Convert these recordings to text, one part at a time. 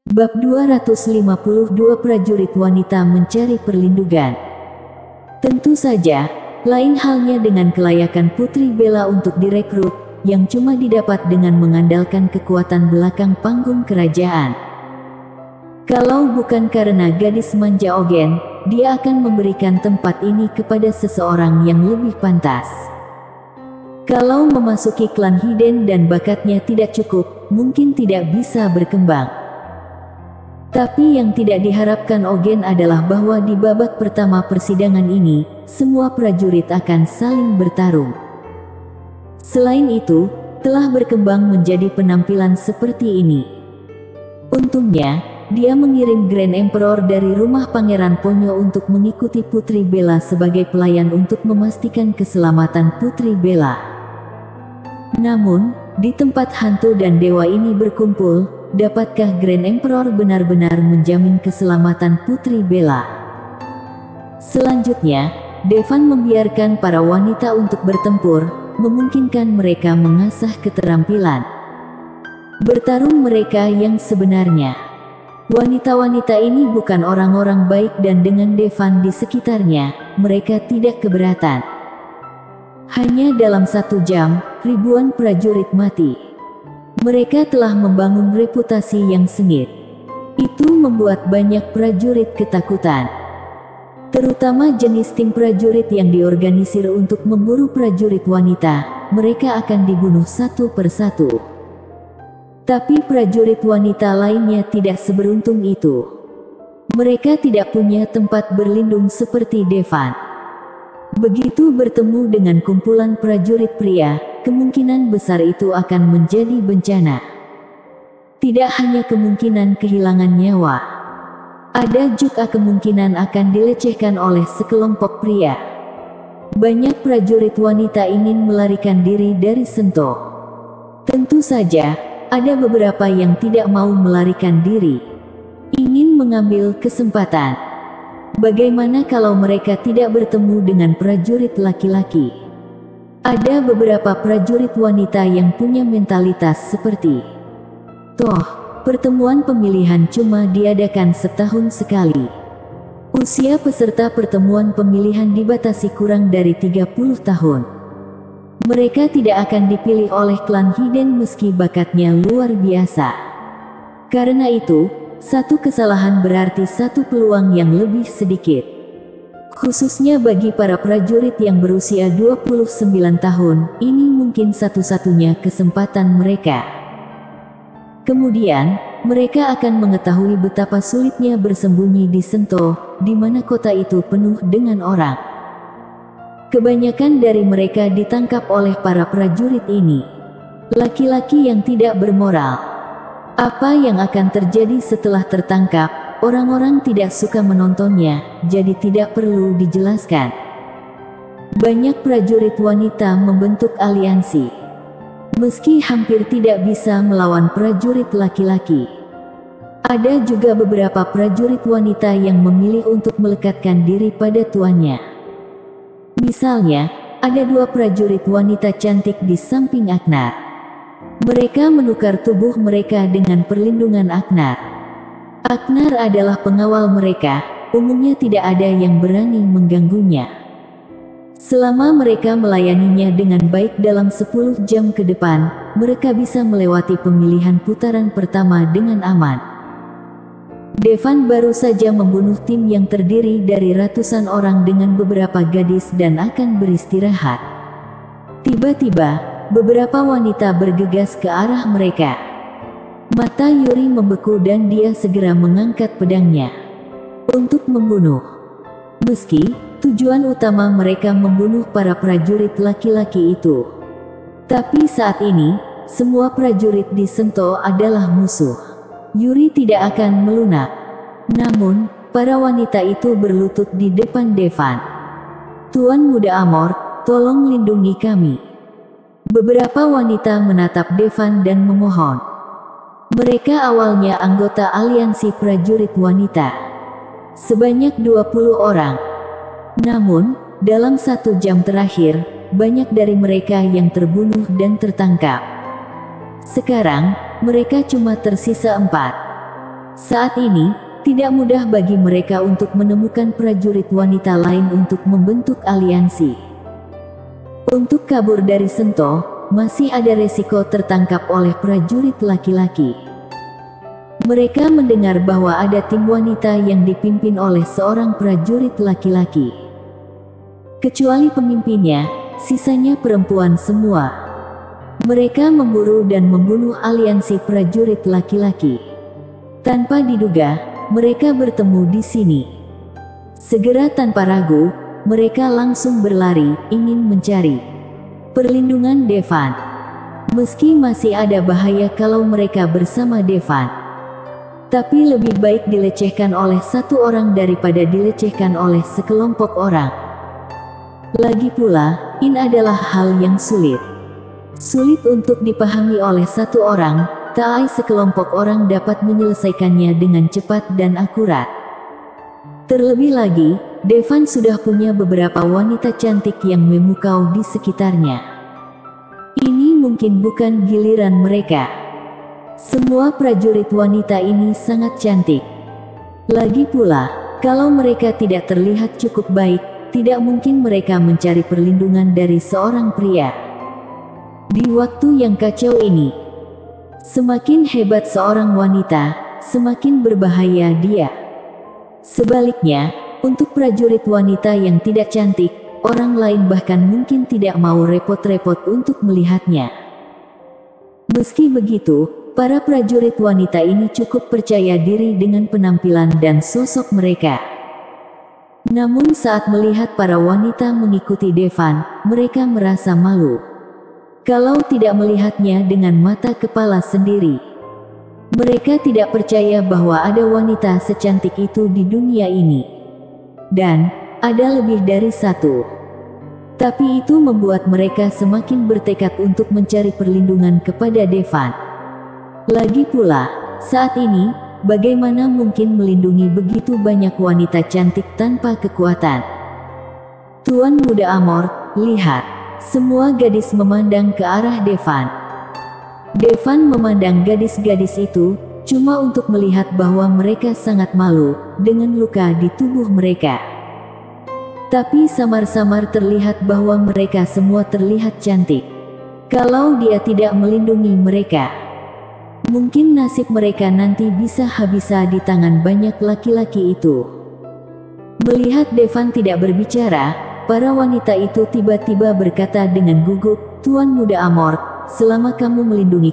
Bab 252 Prajurit wanita mencari perlindungan. Tentu saja, lain halnya dengan kelayakan Putri Bella untuk direkrut, yang cuma didapat dengan mengandalkan kekuatan belakang panggung kerajaan. Kalau bukan karena gadis manja Ogen, dia akan memberikan tempat ini kepada seseorang yang lebih pantas. Kalau memasuki klan Hiden dan bakatnya tidak cukup, mungkin tidak bisa berkembang. Tapi yang tidak diharapkan Ogen adalah bahwa di babak pertama persidangan ini, semua prajurit akan saling bertarung. Selain itu, telah berkembang menjadi penampilan seperti ini. Untungnya, dia mengirim Grand Emperor dari rumah Pangeran Ponyo untuk mengikuti Putri Bella sebagai pelayan untuk memastikan keselamatan Putri Bella. Namun, di tempat hantu dan dewa ini berkumpul, dapatkah Grand Emperor benar-benar menjamin keselamatan Putri Bella? Selanjutnya, Devan membiarkan para wanita untuk bertempur, memungkinkan mereka mengasah keterampilan bertarung mereka yang sebenarnya. Wanita-wanita ini bukan orang-orang baik dan dengan Devan di sekitarnya, mereka tidak keberatan. Hanya dalam 1 jam, ribuan prajurit mati. Mereka telah membangun reputasi yang sengit. Itu membuat banyak prajurit ketakutan. Terutama jenis tim prajurit yang diorganisir untuk memburu prajurit wanita, mereka akan dibunuh satu persatu. Tapi prajurit wanita lainnya tidak seberuntung itu. Mereka tidak punya tempat berlindung seperti Devan. Begitu bertemu dengan kumpulan prajurit pria, kemungkinan besar itu akan menjadi bencana. Tidak hanya kemungkinan kehilangan nyawa, ada juga kemungkinan akan dilecehkan oleh sekelompok pria. Banyak prajurit wanita ingin melarikan diri dari Sento. Tentu saja, ada beberapa yang tidak mau melarikan diri, ingin mengambil kesempatan. Bagaimana kalau mereka tidak bertemu dengan prajurit laki-laki? Ada beberapa prajurit wanita yang punya mentalitas seperti, toh, pertemuan pemilihan cuma diadakan setahun sekali. Usia peserta pertemuan pemilihan dibatasi kurang dari 30 tahun. Mereka tidak akan dipilih oleh klan Hiden meski bakatnya luar biasa. Karena itu, satu kesalahan berarti satu peluang yang lebih sedikit. Khususnya bagi para prajurit yang berusia 29 tahun, ini mungkin satu-satunya kesempatan mereka. Kemudian, mereka akan mengetahui betapa sulitnya bersembunyi di Sento, di mana kota itu penuh dengan orang. Kebanyakan dari mereka ditangkap oleh para prajurit ini. Laki-laki yang tidak bermoral. Apa yang akan terjadi setelah tertangkap? Orang-orang tidak suka menontonnya, jadi tidak perlu dijelaskan. Banyak prajurit wanita membentuk aliansi. Meski hampir tidak bisa melawan prajurit laki-laki. Ada juga beberapa prajurit wanita yang memilih untuk melekatkan diri pada tuannya. Misalnya, ada 2 prajurit wanita cantik di samping Agnar. Mereka menukar tubuh mereka dengan perlindungan Agnar. Agnar adalah pengawal mereka, umumnya tidak ada yang berani mengganggunya. Selama mereka melayaninya dengan baik dalam 10 jam ke depan, mereka bisa melewati pemilihan putaran pertama dengan aman. Devan baru saja membunuh tim yang terdiri dari ratusan orang dengan beberapa gadis dan akan beristirahat. Tiba-tiba, beberapa wanita bergegas ke arah mereka. Mata Yuri membeku dan dia segera mengangkat pedangnya untuk membunuh. Meski tujuan utama mereka membunuh para prajurit laki-laki itu. Tapi saat ini, semua prajurit di Sento adalah musuh. Yuri tidak akan melunak. Namun, para wanita itu berlutut di depan Devan. Tuan Muda Amor, tolong lindungi kami. Beberapa wanita menatap Devan dan memohon. Mereka awalnya anggota aliansi prajurit wanita. Sebanyak 20 orang. Namun, dalam 1 jam terakhir, banyak dari mereka yang terbunuh dan tertangkap. Sekarang, mereka cuma tersisa 4. Saat ini, tidak mudah bagi mereka untuk menemukan prajurit wanita lain untuk membentuk aliansi. Untuk kabur dari Sento, masih ada resiko tertangkap oleh prajurit laki-laki. Mereka mendengar bahwa ada tim wanita yang dipimpin oleh seorang prajurit laki-laki. Kecuali pemimpinnya, sisanya perempuan semua. Mereka memburu dan membunuh aliansi prajurit laki-laki. Tanpa diduga, mereka bertemu di sini. Segera tanpa ragu, mereka langsung berlari, ingin mencari perlindungan Devan. Meski masih ada bahaya kalau mereka bersama Devan, tapi lebih baik dilecehkan oleh satu orang daripada dilecehkan oleh sekelompok orang. Lagi pula, ini adalah hal yang sulit. Sulit untuk dipahami oleh satu orang. Tak sekelompok orang dapat menyelesaikannya dengan cepat dan akurat. Terlebih lagi, Devan sudah punya beberapa wanita cantik yang memukau di sekitarnya. Ini mungkin bukan giliran mereka. Semua prajurit wanita ini sangat cantik. Lagi pula, kalau mereka tidak terlihat cukup baik, tidak mungkin mereka mencari perlindungan dari seorang pria. Di waktu yang kacau ini, semakin hebat seorang wanita, semakin berbahaya dia. Sebaliknya, untuk prajurit wanita yang tidak cantik, orang lain bahkan mungkin tidak mau repot-repot untuk melihatnya. Meski begitu, para prajurit wanita ini cukup percaya diri dengan penampilan dan sosok mereka. Namun saat melihat para wanita mengikuti Devan, mereka merasa malu. Kalau tidak melihatnya dengan mata kepala sendiri, mereka tidak percaya bahwa ada wanita secantik itu di dunia ini. Dan, ada lebih dari satu. Tapi itu membuat mereka semakin bertekad untuk mencari perlindungan kepada Devan. Lagi pula, saat ini, bagaimana mungkin melindungi begitu banyak wanita cantik tanpa kekuatan? Tuan Muda Amor, lihat. Semua gadis memandang ke arah Devan. Devan memandang gadis-gadis itu, cuma untuk melihat bahwa mereka sangat malu, dengan luka di tubuh mereka. Tapi samar-samar terlihat bahwa mereka semua terlihat cantik. Kalau dia tidak melindungi mereka, mungkin nasib mereka nanti bisa habis di tangan banyak laki-laki itu. Melihat Devan tidak berbicara, para wanita itu tiba-tiba berkata dengan gugup, "Tuan Muda Amor, selama kamu melindungi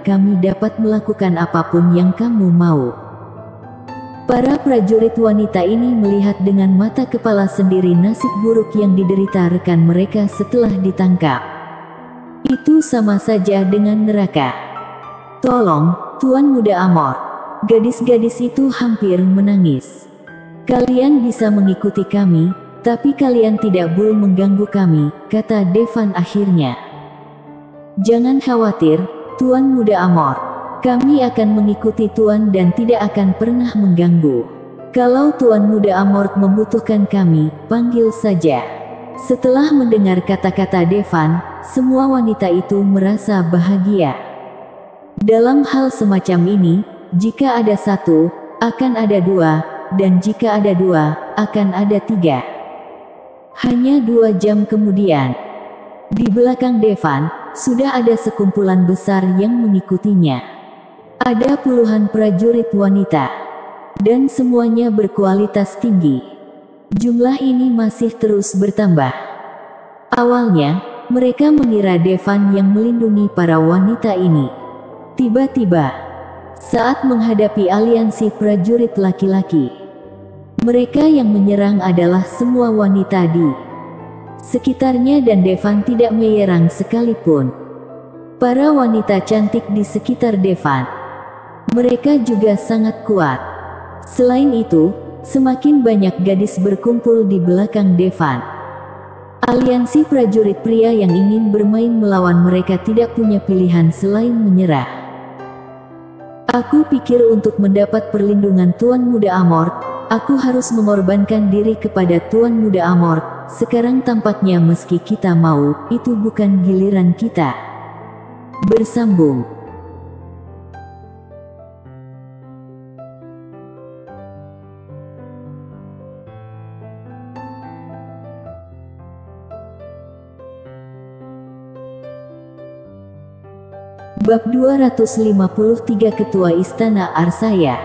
kami dapat melakukan apapun yang kamu mau." Para prajurit wanita ini melihat dengan mata kepala sendiri nasib buruk yang diderita rekan mereka setelah ditangkap. Itu sama saja dengan neraka. "Tolong, Tuan Muda Amor." Gadis-gadis itu hampir menangis. "Kalian bisa mengikuti kami, tapi kalian tidak boleh mengganggu kami," kata Devan akhirnya. "Jangan khawatir, Tuan Muda Amor. Kami akan mengikuti Tuan dan tidak akan pernah mengganggu. Kalau Tuan Muda Amor membutuhkan kami, panggil saja." Setelah mendengar kata-kata Devan, semua wanita itu merasa bahagia. Dalam hal semacam ini, jika ada satu, akan ada dua, dan jika ada dua, akan ada tiga. Hanya 2 jam kemudian, di belakang Devan, sudah ada sekumpulan besar yang mengikutinya. Ada puluhan prajurit wanita, dan semuanya berkualitas tinggi. Jumlah ini masih terus bertambah. Awalnya, mereka mengira Devan yang melindungi para wanita ini. Tiba-tiba, saat menghadapi aliansi prajurit laki-laki, mereka yang menyerang adalah semua wanita di sekitarnya dan Devan tidak menyerang sekalipun. Para wanita cantik di sekitar Devan, mereka juga sangat kuat. Selain itu, semakin banyak gadis berkumpul di belakang Devan. Aliansi prajurit pria yang ingin bermain melawan mereka tidak punya pilihan selain menyerah. "Aku pikir untuk mendapat perlindungan Tuan Muda Amor, aku harus mengorbankan diri kepada Tuan Muda Amor. Sekarang tampaknya meski kita mau, itu bukan giliran kita." Bersambung. Bab 253 Ketua Istana Arsaya.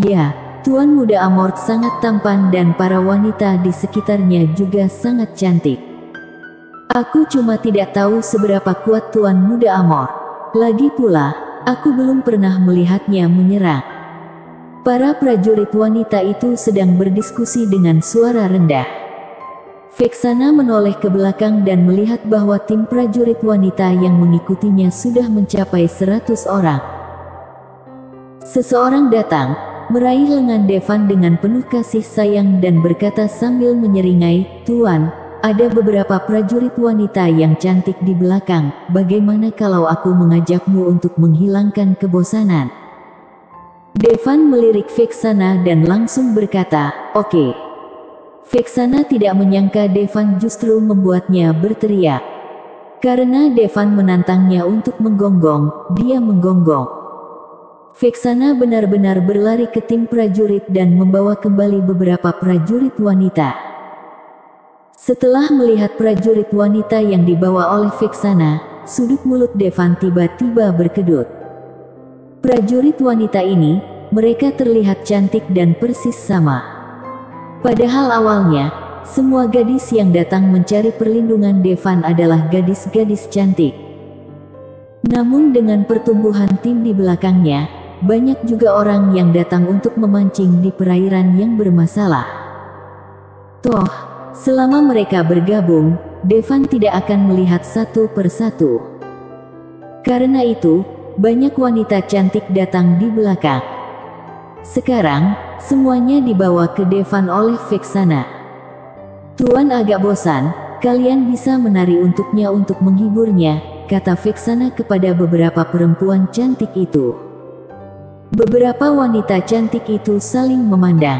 Ya, Tuan Muda Amorth sangat tampan dan para wanita di sekitarnya juga sangat cantik. Aku cuma tidak tahu seberapa kuat Tuan Muda Amorth. Lagi pula, aku belum pernah melihatnya menyerang. Para prajurit wanita itu sedang berdiskusi dengan suara rendah. Vexana menoleh ke belakang dan melihat bahwa tim prajurit wanita yang mengikutinya sudah mencapai 100 orang. Seseorang datang, meraih lengan Devan dengan penuh kasih sayang dan berkata sambil menyeringai, "Tuan, ada beberapa prajurit wanita yang cantik di belakang, bagaimana kalau aku mengajakmu untuk menghilangkan kebosanan?" Devan melirik Vexana dan langsung berkata, "Oke." Vexana tidak menyangka Devan justru membuatnya berteriak. Karena Devan menantangnya untuk menggonggong, dia menggonggong. Vexana benar-benar berlari ke tim prajurit dan membawa kembali beberapa prajurit wanita. Setelah melihat prajurit wanita yang dibawa oleh Vexana, sudut mulut Devan tiba-tiba berkedut. Prajurit wanita ini, mereka terlihat cantik dan persis sama. Padahal awalnya, semua gadis yang datang mencari perlindungan Devan adalah gadis-gadis cantik. Namun dengan pertumbuhan tim di belakangnya, banyak juga orang yang datang untuk memancing di perairan yang bermasalah. Toh, selama mereka bergabung, Devan tidak akan melihat satu persatu. Karena itu, banyak wanita cantik datang di belakang. Sekarang, semuanya dibawa ke Devan oleh Vexana. "Tuan agak bosan, kalian bisa menari untuknya untuk menghiburnya," kata Vexana kepada beberapa perempuan cantik itu. Beberapa wanita cantik itu saling memandang.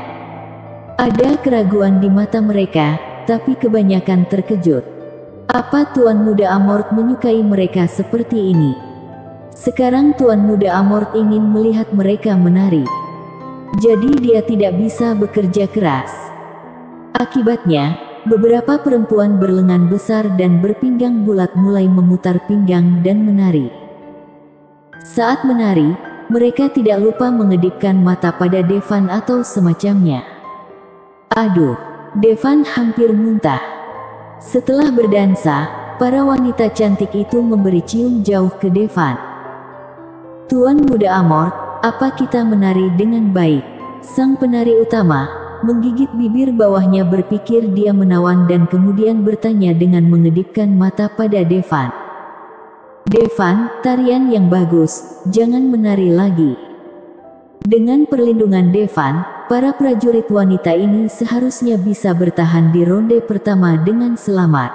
Ada keraguan di mata mereka, tapi kebanyakan terkejut. Apa Tuan Muda Amorth menyukai mereka seperti ini? Sekarang Tuan Muda Amorth ingin melihat mereka menari. Jadi dia tidak bisa bekerja keras. Akibatnya, beberapa perempuan berlengan besar dan berpinggang bulat mulai memutar pinggang dan menari. Saat menari, mereka tidak lupa mengedipkan mata pada Devan atau semacamnya. Aduh, Devan hampir muntah. Setelah berdansa, para wanita cantik itu memberi cium jauh ke Devan. "Tuan Muda Amorth, apa kita menari dengan baik?" Sang penari utama, menggigit bibir bawahnya berpikir dia menawan dan kemudian bertanya dengan mengedipkan mata pada Devan. "Devan, tarian yang bagus, jangan menari lagi." Dengan perlindungan Devan, para prajurit wanita ini seharusnya bisa bertahan di ronde pertama dengan selamat.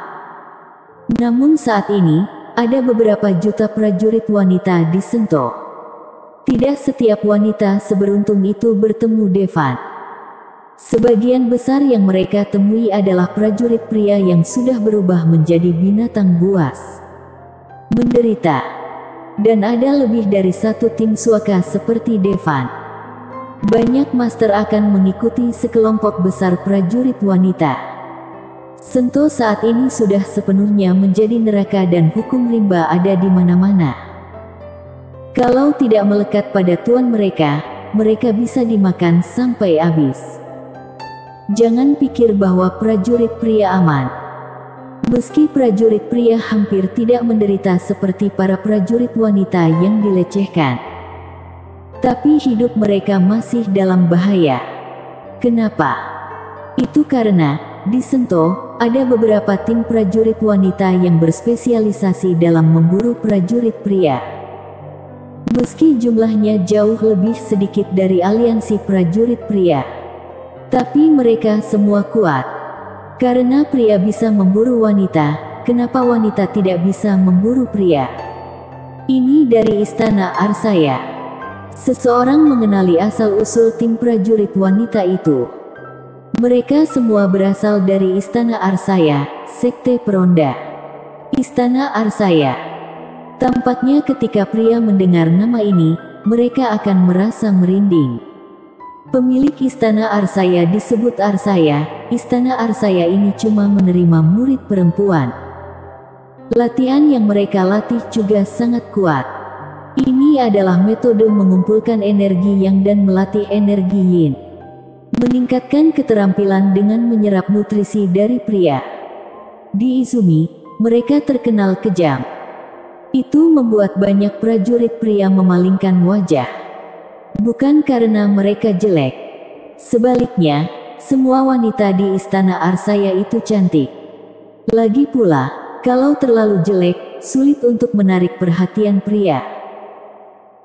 Namun saat ini, ada beberapa juta prajurit wanita di Sento. Tidak setiap wanita seberuntung itu bertemu Devan. Sebagian besar yang mereka temui adalah prajurit pria yang sudah berubah menjadi binatang buas. Menderita. Dan ada lebih dari satu tim suaka seperti Devan. Banyak master akan mengikuti sekelompok besar prajurit wanita. Sento saat ini sudah sepenuhnya menjadi neraka dan hukum rimba ada di mana-mana. Kalau tidak melekat pada tuan mereka, mereka bisa dimakan sampai habis. Jangan pikir bahwa prajurit pria aman. Meski prajurit pria hampir tidak menderita seperti para prajurit wanita yang dilecehkan, tapi hidup mereka masih dalam bahaya. Kenapa? Itu karena, di Sento, ada beberapa tim prajurit wanita yang berspesialisasi dalam memburu prajurit pria. Meski jumlahnya jauh lebih sedikit dari aliansi prajurit pria, tapi mereka semua kuat. Karena pria bisa memburu wanita, kenapa wanita tidak bisa memburu pria? Ini dari Istana Arsaya. Seseorang mengenali asal-usul tim prajurit wanita itu. Mereka semua berasal dari Istana Arsaya, Sekte Peronda. Istana Arsaya. Tampaknya ketika pria mendengar nama ini, mereka akan merasa merinding. Pemilik Istana Arsaya disebut Arsaya. Istana Arsaya ini cuma menerima murid perempuan. Latihan yang mereka latih juga sangat kuat. Ini adalah metode mengumpulkan energi yang dan melatih energi yin. Meningkatkan keterampilan dengan menyerap nutrisi dari pria. Di Izumi, mereka terkenal kejam. Itu membuat banyak prajurit pria memalingkan wajah. Bukan karena mereka jelek. Sebaliknya, semua wanita di istana Arsaya itu cantik. Lagi pula, kalau terlalu jelek, sulit untuk menarik perhatian pria.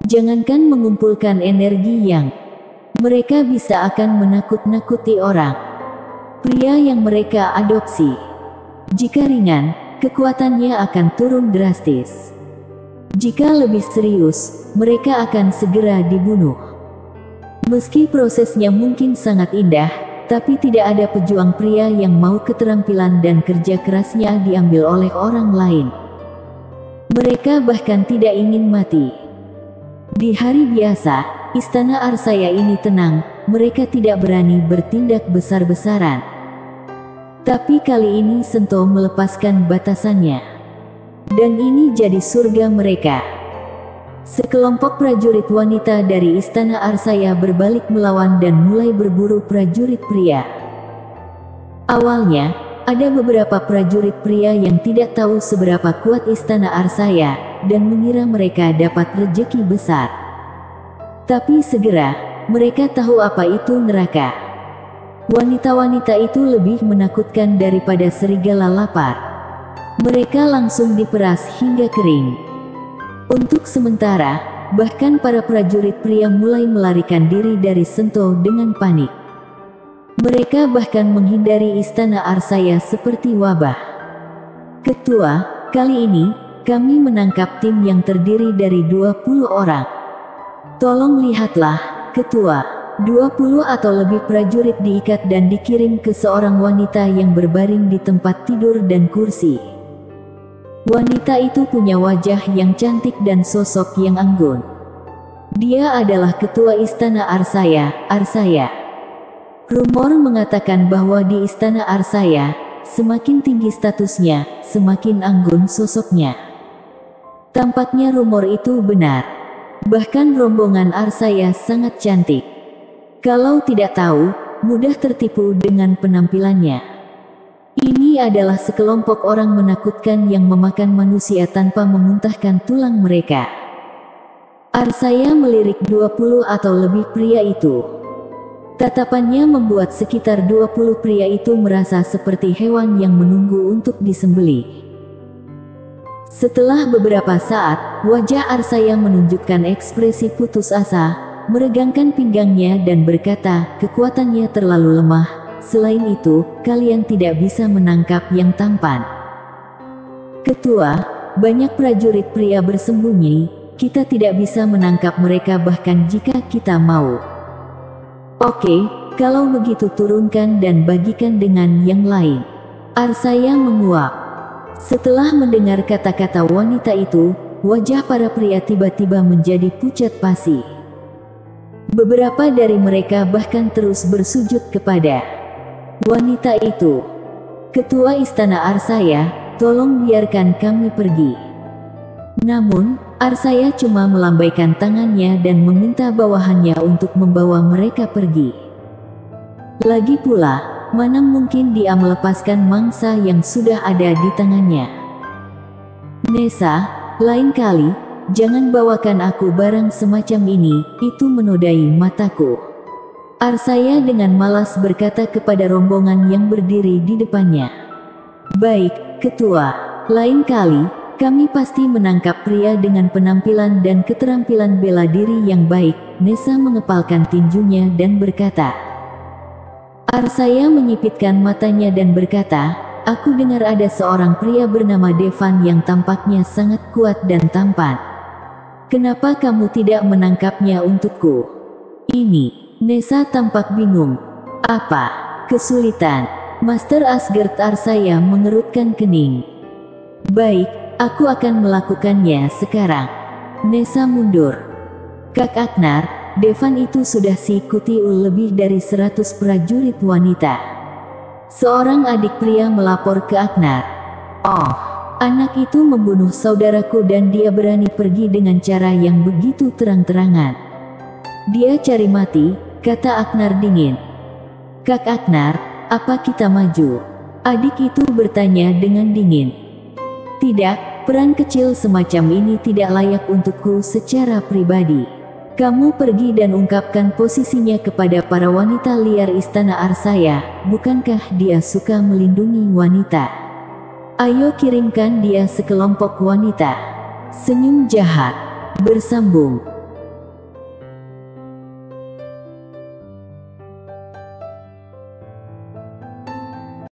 Jangankan mengumpulkan energi yang mereka bisa akan menakut-nakuti orang. Pria yang mereka adopsi, jika ringan, kekuatannya akan turun drastis. Jika lebih serius, mereka akan segera dibunuh. Meski prosesnya mungkin sangat indah, tapi tidak ada pejuang pria yang mau keterampilan dan kerja kerasnya diambil oleh orang lain. Mereka bahkan tidak ingin mati. Di hari biasa, istana Arsaya ini tenang, mereka tidak berani bertindak besar-besaran. Tapi kali ini Sento melepaskan batasannya. Dan ini jadi surga mereka. Sekelompok prajurit wanita dari istana Arsaya berbalik melawan dan mulai berburu prajurit pria. Awalnya, ada beberapa prajurit pria yang tidak tahu seberapa kuat istana Arsaya dan mengira mereka dapat rejeki besar. Tapi segera, mereka tahu apa itu neraka. Wanita-wanita itu lebih menakutkan daripada serigala lapar. Mereka langsung diperas hingga kering. Untuk sementara, bahkan para prajurit pria mulai melarikan diri dari Sento dengan panik. Mereka bahkan menghindari istana Arsaya seperti wabah. Ketua, kali ini, kami menangkap tim yang terdiri dari 20 orang. Tolong lihatlah, Ketua. 20 atau lebih prajurit diikat dan dikirim ke seorang wanita yang berbaring di tempat tidur dan kursi. Wanita itu punya wajah yang cantik dan sosok yang anggun. Dia adalah ketua istana Arsaya. Rumor mengatakan bahwa di istana Arsaya, semakin tinggi statusnya, semakin anggun sosoknya. Tampaknya rumor itu benar. Bahkan rombongan Arsaya sangat cantik. Kalau tidak tahu, mudah tertipu dengan penampilannya. Ini adalah sekelompok orang menakutkan yang memakan manusia tanpa memuntahkan tulang mereka. Arsaya melirik 20 atau lebih pria itu. Tatapannya membuat sekitar 20 pria itu merasa seperti hewan yang menunggu untuk disembelih. Setelah beberapa saat, wajah Arsaya menunjukkan ekspresi putus asa, meregangkan pinggangnya dan berkata, kekuatannya terlalu lemah. Selain itu, kalian tidak bisa menangkap yang tampan. Ketua, banyak prajurit pria bersembunyi, kita tidak bisa menangkap mereka bahkan jika kita mau. Oke, kalau begitu turunkan dan bagikan dengan yang lain. Arsaya menguap. Setelah mendengar kata-kata wanita itu, wajah para pria tiba-tiba menjadi pucat pasi. Beberapa dari mereka bahkan terus bersujud kepada wanita itu. Ketua istana Arsaya, tolong biarkan kami pergi. Namun, Arsaya cuma melambaikan tangannya dan meminta bawahannya untuk membawa mereka pergi. Lagi pula, mana mungkin dia melepaskan mangsa yang sudah ada di tangannya. Nessa, lain kali, jangan bawakan aku barang semacam ini, itu menodai mataku. Arsaya dengan malas berkata kepada rombongan yang berdiri di depannya. Baik, Ketua, lain kali, kami pasti menangkap pria dengan penampilan dan keterampilan bela diri yang baik. Nessa mengepalkan tinjunya dan berkata. Arsaya menyipitkan matanya dan berkata, aku dengar ada seorang pria bernama Devan yang tampaknya sangat kuat dan tampan. Kenapa kamu tidak menangkapnya untukku? Ini, Nessa tampak bingung. Apa? Kesulitan? Master Asgard Arsaya mengerutkan kening. Baik, aku akan melakukannya sekarang. Nessa mundur. Kak Agnar, Devan itu sudah diikuti lebih dari 100 prajurit wanita. Seorang adik pria melapor ke Agnar. Oh, Anak itu membunuh saudaraku dan dia berani pergi dengan cara yang begitu terang-terangan. Dia cari mati, kata Agnar dingin. Kak Agnar, apa kita maju? Adik itu bertanya dengan dingin. Tidak, peran kecil semacam ini tidak layak untukku secara pribadi. Kamu pergi dan ungkapkan posisinya kepada para wanita liar istana Arsaya, bukankah dia suka melindungi wanita? Ayo kirimkan dia sekelompok wanita. Senyum jahat bersambung.